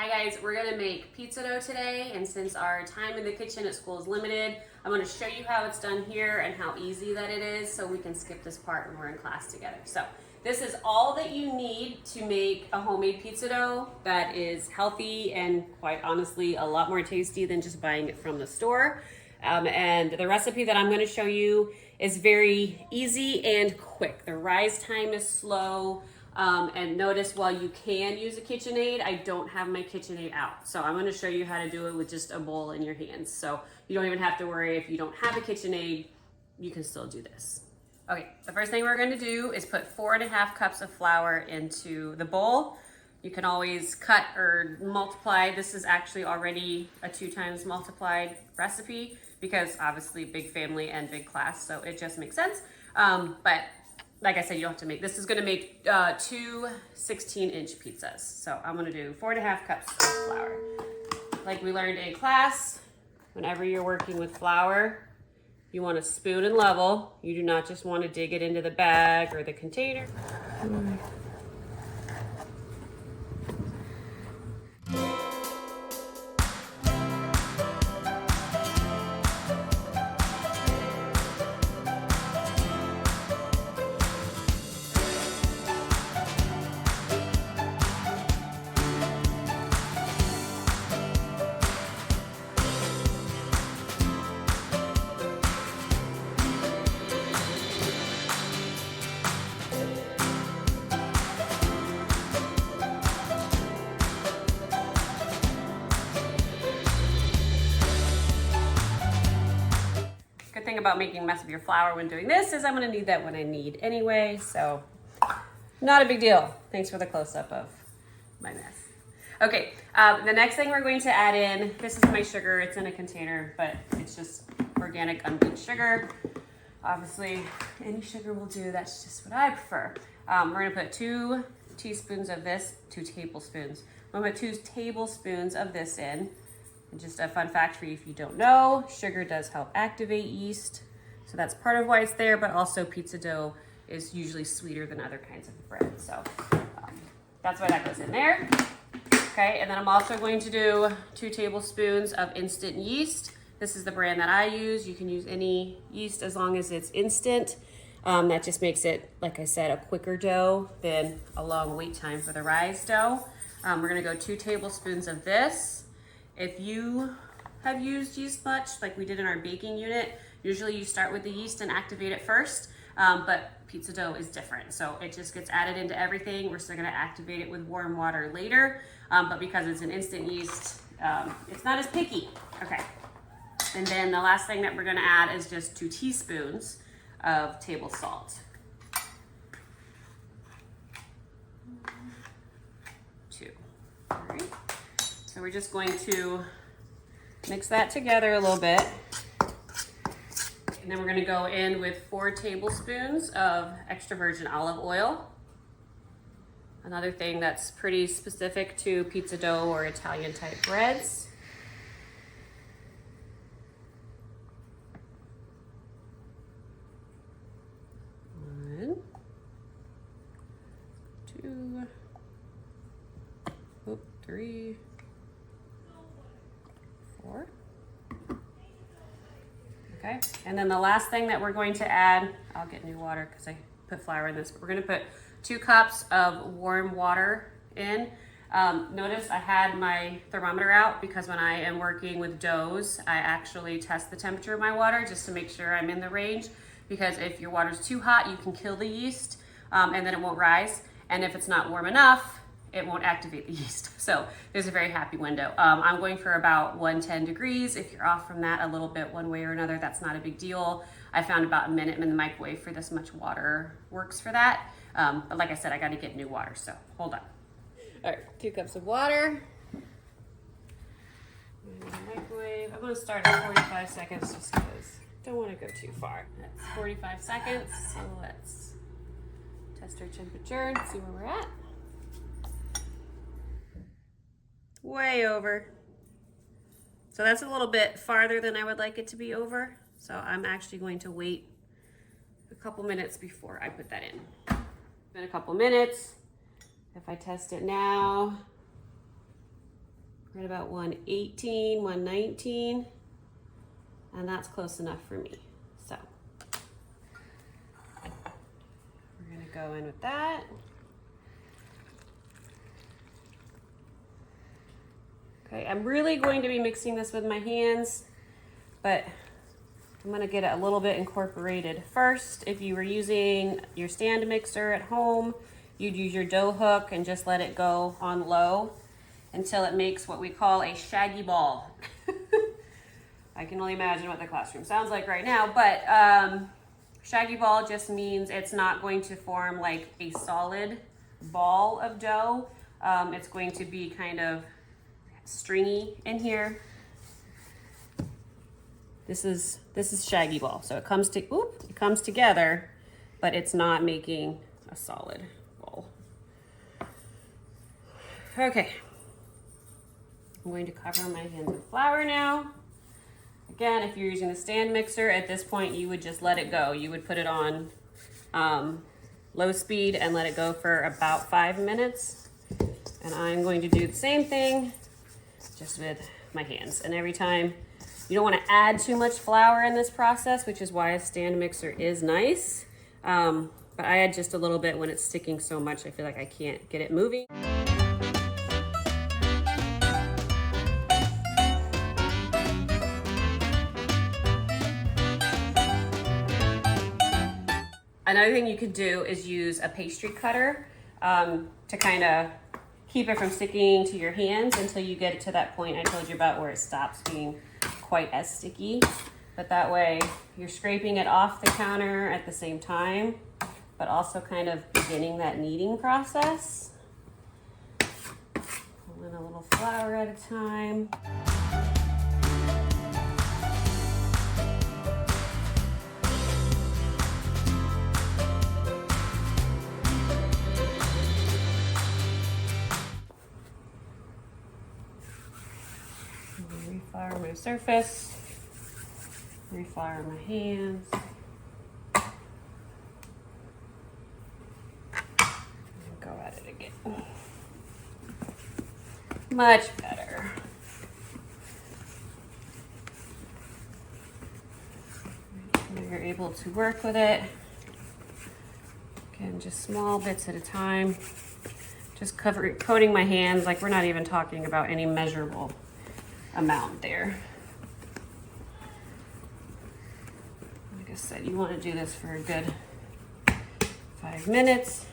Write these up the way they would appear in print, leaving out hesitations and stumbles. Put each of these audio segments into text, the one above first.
Hi guys, we're gonna make pizza dough today, and since our time in the kitchen at school is limited, I'm gonna show you how it's done here and how easy that it is so we can skip this part when we're in class together. So this is all that you need to make a homemade pizza dough that is healthy and quite honestly a lot more tasty than just buying it from the store. And the recipe that I'm gonna show you is very easy and quick. The rise time is slow. And notice while you can use a KitchenAid, I don't have my KitchenAid out. So I'm gonna show you how to do it with just a bowl in your hands. So you don't even have to worry if you don't have a KitchenAid, you can still do this. Okay, the first thing we're gonna do is put 4.5 cups of flour into the bowl. You can always cut or multiply. This is actually already a 2 times multiplied recipe because obviously big family and big class, so it just makes sense. But like I said, you don't have to make, this is gonna make 2 16-inch pizzas. So I'm gonna do 4.5 cups of flour. Like we learned in class, whenever you're working with flour, you wanna spoon and level. You do not just wanna dig it into the bag or the container. Good thing about making a mess of your flour when doing this is I'm gonna need that when I need anyway, so not a big deal. Thanks for the close-up of my mess. Okay, the next thing we're going to add in, this is my sugar. It's in a container, but it's just organic unbleached sugar. Obviously, any sugar will do. That's just what I prefer. We're gonna put 2 teaspoons of this, 2 tablespoons. I'm gonna put 2 tablespoons of this in. And just a fun fact for you if you don't know, sugar does help activate yeast. So that's part of why it's there, but also pizza dough is usually sweeter than other kinds of bread. So that's why that goes in there. Okay, and then I'm also going to do 2 tablespoons of instant yeast. This is the brand that I use. You can use any yeast as long as it's instant. That just makes it, like I said, a quicker dough than a long wait time for the rise dough. We're gonna go 2 tablespoons of this. If you have used yeast much, like we did in our baking unit, usually you start with the yeast and activate it first, but pizza dough is different. So it just gets added into everything. We're still gonna activate it with warm water later, but because it's an instant yeast, it's not as picky. Okay, and then the last thing that we're gonna add is just 2 teaspoons of table salt. 2, all right. So we're just going to mix that together a little bit. And then we're gonna go in with 4 tablespoons of extra virgin olive oil. Another thing that's pretty specific to pizza dough or Italian type breads. One, 2, 3, 4. Okay, and then the last thing that we're going to add, I'll get new water because I put flour in this, but we're gonna put 2 cups of warm water in. Notice I had my thermometer out because when I am working with doughs, I actually test the temperature of my water just to make sure I'm in the range, because if your water's too hot, you can kill the yeast and then it won't rise. And if it's not warm enough, it won't activate the yeast. So there's a very happy window. I'm going for about 110 degrees. If you're off from that a little bit one way or another, that's not a big deal. I found about a minute in the microwave for this much water works for that. But like I said, I gotta get new water, so hold on. All right, 2 cups of water. In the microwave. I'm gonna start at 45 seconds just because I don't wanna go too far. That's 45 seconds, so let's test our temperature and see where we're at. Way over. So that's a little bit farther than I would like it to be over. So I'm actually going to wait a couple minutes before I put that in. Been a couple minutes. If I test it now, right about 118, 119, and that's close enough for me. So we're gonna go in with that. Okay, I'm really going to be mixing this with my hands, but I'm gonna get it a little bit incorporated first. If you were using your stand mixer at home, you'd use your dough hook and just let it go on low until it makes what we call a shaggy ball. I can only imagine what the classroom sounds like right now, but shaggy ball just means it's not going to form like a solid ball of dough. It's going to be kind of stringy in here. This is shaggy ball. So it comes together, but it's not making a solid ball. Okay. I'm going to cover my hands with flour now. Again, if you're using the stand mixer, at this point you would just let it go. You would put it on low speed and let it go for about 5 minutes. And I'm going to do the same thing just with my hands. And every time, you don't want to add too much flour in this process, which is why a stand mixer is nice. But I add just a little bit when it's sticking so much I feel like I can't get it moving. Another thing you could do is use a pastry cutter to kind of keep it from sticking to your hands until you get it to that point I told you about where it stops being quite as sticky. But that way you're scraping it off the counter at the same time, but also kind of beginning that kneading process. Pull in a little flour at a time. Reflour my surface, reflour my hands. And go at it again. Much better. Now you're able to work with it. Again, just small bits at a time. Just coating my hands like we're not even talking about any measurable amount there. Like I said, you want to do this for a good 5 minutes.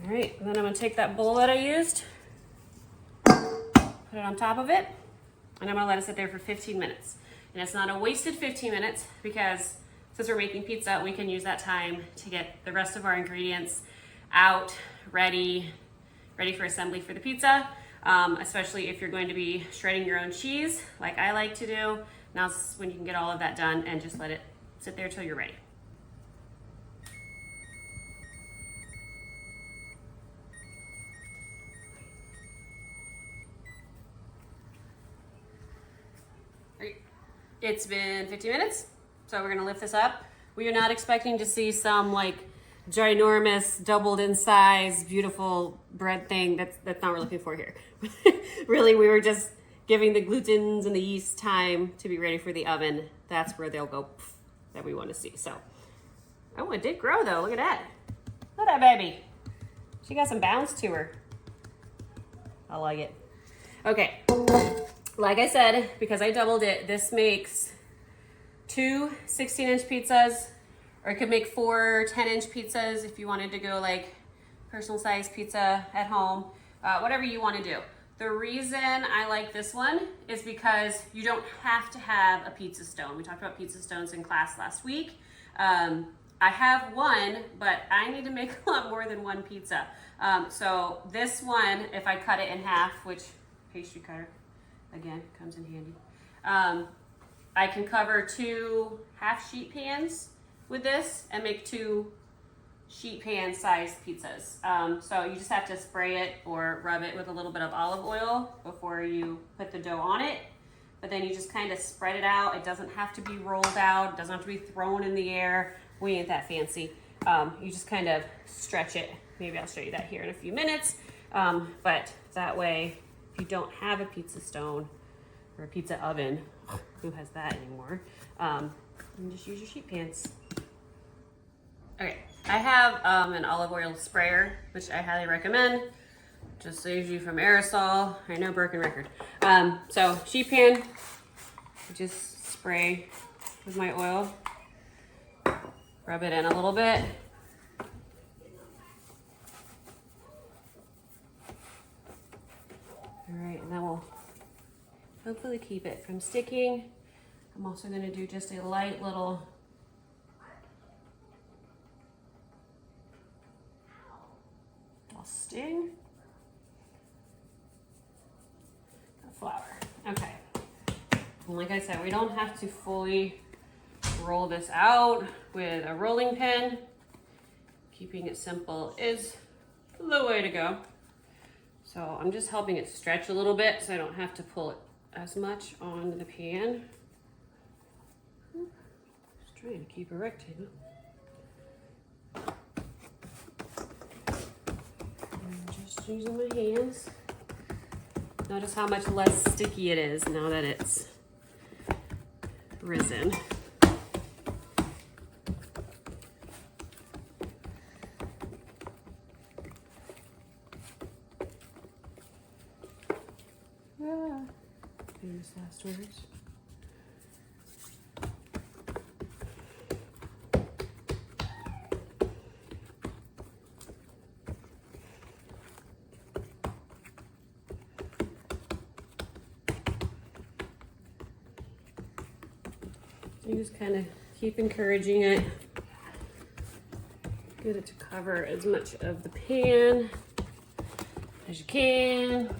All right, and then I'm gonna take that bowl that I used, put it on top of it, and I'm gonna let it sit there for 15 minutes. And it's not a wasted 15 minutes because since we're making pizza, we can use that time to get the rest of our ingredients out, ready for assembly for the pizza, especially if you're going to be shredding your own cheese, like I like to do. Now's when you can get all of that done and just let it sit there till you're ready. It's been 50 minutes, so we're gonna lift this up. We are not expecting to see some like ginormous, doubled in size, beautiful bread thing. That's not what we're looking for here. Really, we were just giving the glutens and the yeast time to be ready for the oven. That's where they'll go poof, that we want to see. So, oh, it did grow though. Look at that. Look at that baby. She got some bounce to her. I like it. Okay. like I said, because I doubled it, this makes 2 16-inch pizzas, or it could make 4 10-inch pizzas if you wanted to go like personal size pizza at home, whatever you want to do. The reason I like this one is because you don't have to have a pizza stone. We talked about pizza stones in class last week. I have one, but I need to make a lot more than one pizza. So this one, if I cut it in half, which pastry cutter, again, comes in handy. I can cover 2 half sheet pans with this and make 2 sheet pan sized pizzas. So you just have to spray it or rub it with a little bit of olive oil before you put the dough on it. But then you just kind of spread it out. It doesn't have to be rolled out. It doesn't have to be thrown in the air. We ain't that fancy. You just kind of stretch it. Maybe I'll show you that here in a few minutes. But that way, if you don't have a pizza stone or a pizza oven, who has that anymore? You just use your sheet pans. Okay, I have an olive oil sprayer, which I highly recommend. Just saves you from aerosol. I know, broken record. So sheet pan, just spray with my oil. Rub it in a little bit. All right, and that will hopefully keep it from sticking. I'm also going to do just a light little dusting of flour. Okay, and like I said, we don't have to fully roll this out with a rolling pin. Keeping it simple is the way to go. So I'm just helping it stretch a little bit so I don't have to pull it as much on the pan. Just trying to keep a rectangle. And just using my hands. Notice how much less sticky it is now that it's risen. Famous last words. You just kind of keep encouraging it. Get it to cover as much of the pan as you can.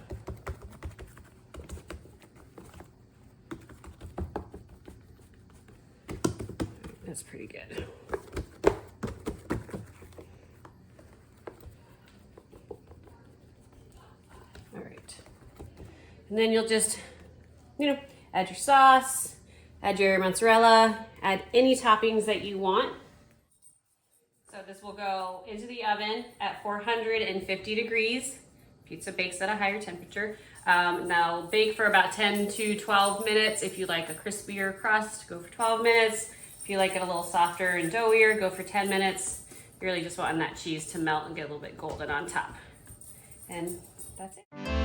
That's pretty good. All right. And then you'll just, add your sauce, add your mozzarella, add any toppings that you want. So this will go into the oven at 450 degrees. Pizza bakes at a higher temperature. Now bake for about 10 to 12 minutes. If you like a crispier crust, go for 12 minutes. If you like it a little softer and doughier, go for 10 minutes. You really just want that cheese to melt and get a little bit golden on top. And that's it.